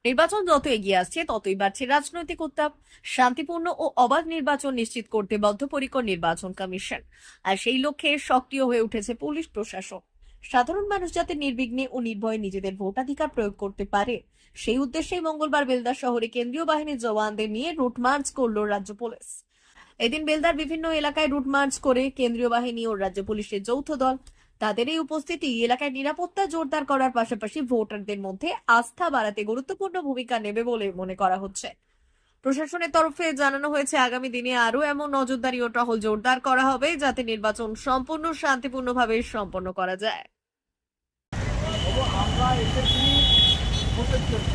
নির্বাচন যত এগিয়ে আসছে ততই বাড়ছে রাজনৈতিক উত্তাপ। শান্তিপূর্ণ ও অবাধ নির্বাচন নিশ্চিত করতে বদ্ধপরিকর নির্বাচন কমিশন, আর সেই লক্ষ্যে সক্রিয় হয়ে উঠেছে পুলিশ প্রশাসন। সাধারণ মানুষ যাতে নির্বিঘ্নে ও নির্ভয়ে নিজেদের ভোটাধিকার প্রয়োগ করতে পারে, সেই উদ্দেশ্যেই মঙ্গলবার বেলদা শহরে কেন্দ্রীয় বাহিনীর জওয়ানদের নিয়ে রুট মার্চ করল রাজ্য পুলিশ। এদিন বেলদার বিভিন্ন এলাকায় রুট মার্চ করে কেন্দ্রীয় বাহিনী ও রাজ্য পুলিশের যৌথ দল। তাদের এই উপস্থিতি এলাকায় নিরাপত্তা জোরদার করার পাশাপাশি ভোটারদের মধ্যে আস্থা বাড়াতে গুরুত্বপূর্ণ ভূমিকা নেবে বলে মনে করা হচ্ছে। প্রশাসনের তরফে জানানো হয়েছে আগামী দিনে আরো এমন নজরদারি ও টহল জোরদার করা হবে যাতে নির্বাচন সম্পূর্ণ শান্তিপূর্ণভাবে সম্পন্ন করা যায়। আমরা এসেছি ভোটের জন্য।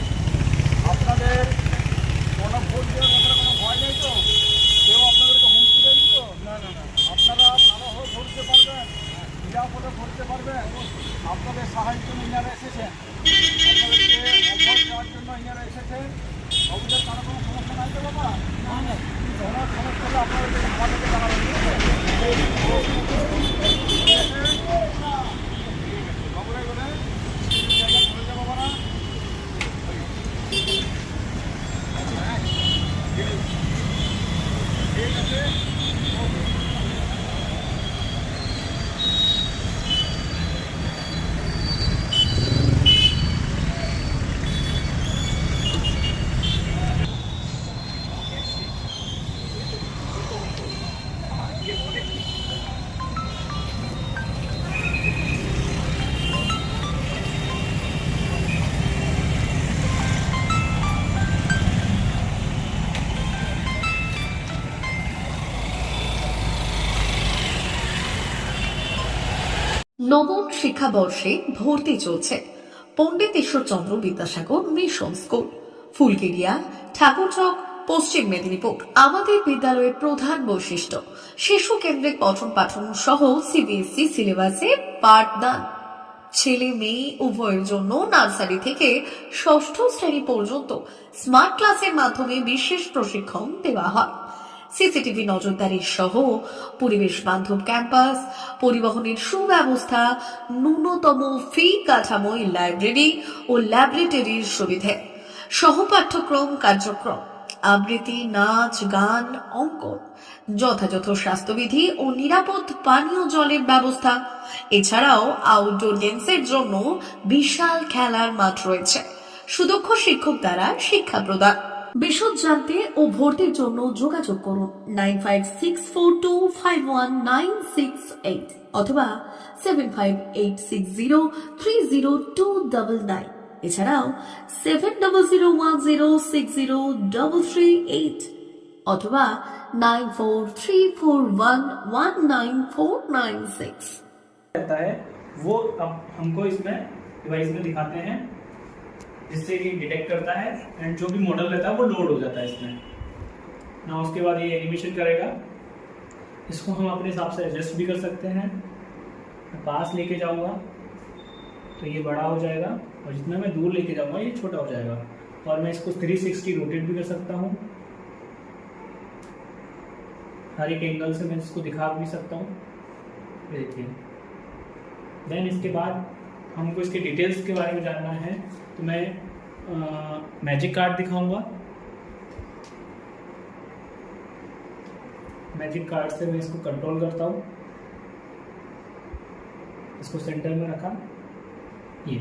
আপনাদের কোনো ভোট দেওয়ার ব্যাপারে কোনো ভয় নেই তো? কেউ আপনাদেরকে হুমকি দেয়নি তো? না না না, আপনারা ভালোভাবে ভরতে পারবেন, নিরাপদে ভরতে পারবেন। আপনাদের সাহায্যের জন্য ইনারা এসেছেন, আপনাদেরকে অভয় দেওয়ার জন্য ইনারা এসেছেন। অবুঝের কারো কোনো সমস্যা নাই তো বাবা? না না, কোনো সমস্যা হলে আপনাদেরকে আমাদেরকে জানাবেন। খবরে বলে জায়গা ঘুরে যাবো বাবা না। ঠিক আছে। নবম শিক্ষাবর্ষে ভর্তি চলছে পণ্ডিত ঈশ্বরচন্দ্র বিদ্যাসাগর মিশন স্কুল, ফুলকেরিয়া, ঠাকুরচক, পশ্চিম মেদিনীপুর। আমাদের বিদ্যালয়ের প্রধান বৈশিষ্ট্য শিশু কেন্দ্রিক পঠন পাঠন সহ সিবিএসই সিলেবাসে পাঠদান। ছেলে মেয়ে উভয়ের জন্য নার্সারি থেকে ষষ্ঠ শ্রেণী পর্যন্ত স্মার্ট ক্লাসের মাধ্যমে বিশেষ প্রশিক্ষণ দেওয়া হয়। সিসিটিভি নজরদারি সহ পরিবেশ বান্ধব ক্যাম্পাস, পরিবহনের সুব্যবস্থা, ন্যূনতম ফি কাঠামোয় লাইব্রেরি ও ল্যাবরেটরির সুবিধে, সহপাঠ্যক্রম কার্যক্রম, আবৃত্তি, নাচ, গান, অঙ্কন, যথাযথ স্বাস্থ্যবিধি ও নিরাপদ পানীয় জলের ব্যবস্থা। এছাড়াও আউটডোর গেমসের জন্য বিশাল খেলার মাঠ রয়েছে। সুদক্ষ শিক্ষক দ্বারা শিক্ষা প্রদান। বিশদ জানতে ও ভর্তির জন্য যোগাযোগ করুন 9564251968 অথবা 7586030299। এছাড়াও 7001060338 অথবা 9434119496। रहता है वो अब हमको इसमें डिवाइस में दिखाते हैं, जिससे ये डिटेक्ट करता है एंड जो भी मॉडल रहता है वो लोड हो जाता है इसमें ना। उसके बाद ये एनिमेशन करेगा, इसको हम अपने हिसाब से एडजस्ट भी कर सकते हैं। मैं पास लेके जाऊंगा तो ये बड़ा हो जाएगा और जितना मैं दूर लेके जाऊंगा ये छोटा हो जाएगा। और मैं इसको 360 रोटेट भी कर सकता हूँ, हर एक एंगल से मैं इसको दिखा भी सकता हूँ। देखिए, देन इसके बाद हमको इसके डिटेल्स के बारे में जानना है तो मैं मैजिक कार्ड दिखाऊंगा। मैजिक कार्ड से मैं इसको कंट्रोल करता हूँ, इसको सेंटर में रखा, ये